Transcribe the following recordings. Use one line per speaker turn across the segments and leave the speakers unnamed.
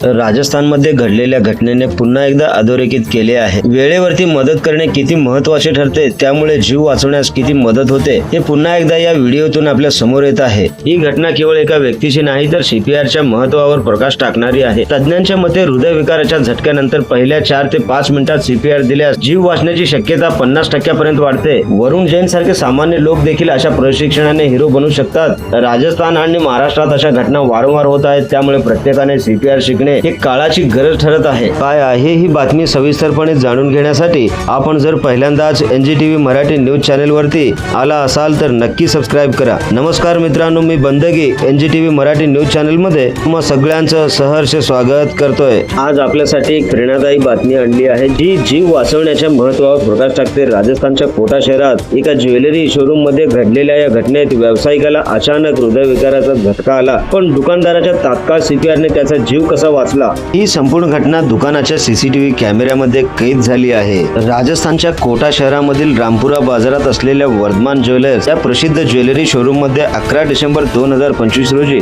राजस्थानमध्ये घडलेल्या घटनेने पुन्हा एकदा अधोरेखित केले आहे। वेळेवरती मदत करणे किती महत्त्वाचे ठरते, त्यामुळे जीव वाचवण्यास किती मदत होते हे पुन्हा एकदा या व्हिडिओतून आपल्या समोर येत आहे। ही घटना केवळ एका व्यक्तीची नाही तर सीपीआरच्या महत्त्वावर प्रकाश टाकणारी आहे। तज्ञांच्या मते हृदयविकाराच्या झटक्यानंतर पहिल्या 4 ते 5 मिनिटात सीपीआर दिल्यास जीव वाचण्याची शक्यता 50% पर्यंत वाढते। वरुण जैन सारखे सामान्य लोक देखील अशा प्रशिक्षणाने हिरो बनू शकतात। राजस्थान आणि महाराष्ट्रात अशा घटना वारंवार होत आहेत, त्यामुळे प्रत्येकाने सीपीआर शिकणे ही काळाची गरज ठरत आहे। काय आहे ही बातमी सविस्तरपणे जाणून घेण्यासाठी आपण जर पहिल्यांदाच एनजीटीव्ही मराठी न्यूज चॅनल वरती आला असाल तर नक्की सबस्क्राइब करा। नमस्कार मित्रांनो, मी बंदगी एनजीटीव्ही मराठी न्यूज चॅनल मध्ये तुम्हा सगळ्यांचं सहर्ष स्वागत करतोय। आज आपल्यासाठी एक प्रेरणादायी बातमी आणली आहे जी जीव वाचवण्याच्या महत्त्वावर प्रकाश टाकते। राजस्थानच्या कोटा शहरात एका ज्वेलरी शोरूम मध्ये घडलेल्या या घटनेत व्यावसायिकाला अचानक हृदयविकाराचा झटका आला, पण दुकानदाराच्या तात्काळ सीपीआरने त्याचा जीव कसा वाचला ही संपूर्ण घटना दुकानाच्या सीसीटीव्ही कॅमेऱ्यामध्ये कैद झाली आहे। राजस्थानच्या कोटा शहरामधील रामपुरा बाजारात असलेल्या वर्धमान ज्वेलर्स या प्रसिद्ध ज्वेलरी शोरूम मध्ये 11 डिसेंबर 2025 रोजी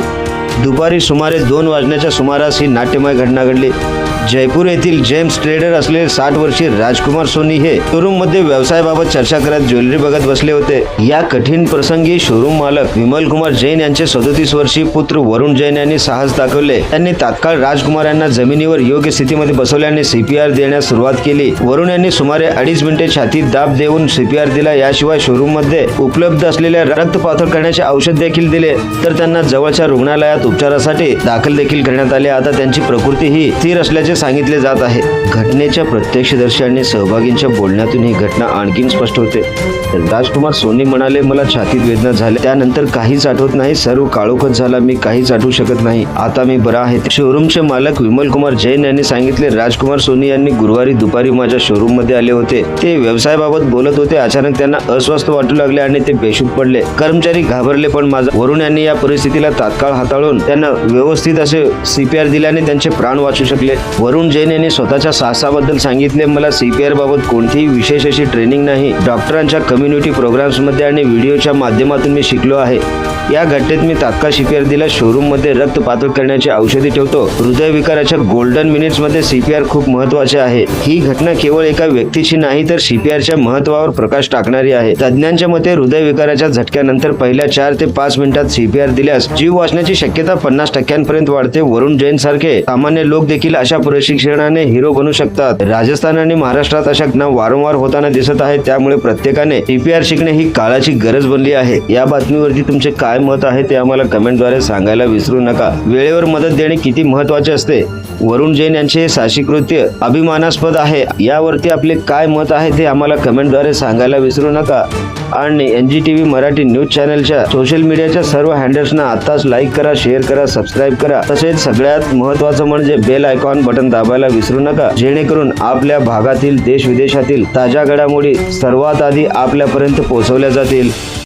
दुपारी सुमारे 2 वाजण्याच्या सुमारास ही नाट्यमय घटना घडली। जयपूर येथील जेम्स ट्रेडर असलेले 60 वर्षीय राजकुमार सोनी हे शोरूम मध्ये व्यवसायाबाबत चर्चा करत ज्वेलरी बघत बसले होते। या कठीण प्रसंगी शोरूम मालक विमल कुमार जैन यांचे 37 वर्षीय पुत्र वरुण जैन यांनी साहस दाखवले। त्यांनी तात्काळ राजकुमार यांना जमिनीवर योग्य स्थितीमध्ये बसवल्याने सीपीआर देण्यास सुरुवात केली। वरुण यांनी सुमारे 2.5 मिनिटे छातीत दाब देऊन सीपीआर दिला। याशिवाय शोरूम मध्ये उपलब्ध असलेल्या रक्त पातळ करण्याचे औषध देखील दिले, तर त्यांना जवळच्या रुग्णालयात उपचारासाठी दाखल देखील करण्यात आले। आता त्यांची प्रकृती ही स्थिर असल्याचे सांगितले जात आहे। घटनेच्या प्रत्यक्षदर्शी आणि सहभागींच्या बोलण्यातून ही घटना आणखी स्पष्ट होते। राजकुमार सोनी म्हणाले, मला छातीत वेदना झाल्या, त्यानंतर काहीच आठवत नाही, सर्व काळोखच झाला, मी काहीच आठवू शकत नाही, आता मी बरा आहे। शोरूमचे मालक विमल कुमार जैन यांनी सांगितले, राजकुमार सोनी यांनी गुरुवारी दुपारी माझ्या शोरूम मध्ये आले होते। ते व्यवसायाबाबत बोलत होते। अचानक त्यांना अस्वस्थ वाटू लागले आणि ते बेशुद्ध पडले। कर्मचारी घाबरले, पण माझा वरुण यांनी या परिस्थितीला तात्काळ हाताळून त्यांना व्यवस्थित असे सीपीआर दिल्याने त्यांचे प्राण वाचू शकले। वरुण जैन यांनी स्वतःच्या साहसाबद्दल सांगितले, मला सीपीआर बाबत कोणतीही विशेष अशी ट्रेनिंग नाही, डॉक्टरांच्या कम्युनिटी प्रोग्राम्स मध्ये आणि व्हिडिओच्या माध्यमातून मी शिकलो आहे। या घटनेत मी तात्काळ सीपीआर दिला। शोरूम मध्ये रक्त पातळ करण्याची औषधी ठेवतो। हृदयविकाराच्या गोल्डन मिनिट्स मध्ये सीपीआर खूप महत्त्वाचे आहे। ही घटना केवळ एका व्यक्तीची नाही तर सीपीआरच्या महत्त्वावर प्रकाश टाकणारी आहे। तज्ञांच्या मते हृदयविकाराच्या झटक्यानंतर पहिल्या 4 ते 5 मिनिटात सीपीआर दिल्यास जीव वाचण्याची शक्यता 50% पर्यंत वाढते। वरुण जैन सारखे सामान्य लोक देखील अशा प्रशिक्षणाने हिरो बनू शकतात। राजस्थान आणि महाराष्ट्रात अशा घटना वारंवार होताना दिसत आहेत, त्यामुळे प्रत्येकाने सीपीआर शिकणे ही काळाची गरज बनली आहे। या बातमीवरती तुमचे काय मत आहे ते आम्हाला कमेंटद्वारे सांगायला विसरू नका। वेळेवर मदत देणे किती महत्त्वाचे असते, वरुण जैन यांचे हे साहसी कृत्य अभिमानास्पद आहे, यावरती आपले काय मत आहे ते आम्हाला कमेंटद्वारे सांगायला विसरू नका। आणि एनजीटीव्ही मराठी न्यूज चॅनलच्या सोशल मीडियाच्या सर्व हँडल्सना आताच लाईक करा, शेअर करा, सबस्क्राईब करा। तसेच सगळ्यात महत्त्वाचं म्हणजे बेल आयकॉन बटन दाबायला विसरू नका, जेणेकरून आपल्या भागातील देश विदेशातील ताज्या घडामोडी सर्वात आधी आपल्यापर्यंत पोहोचवल्या जातील।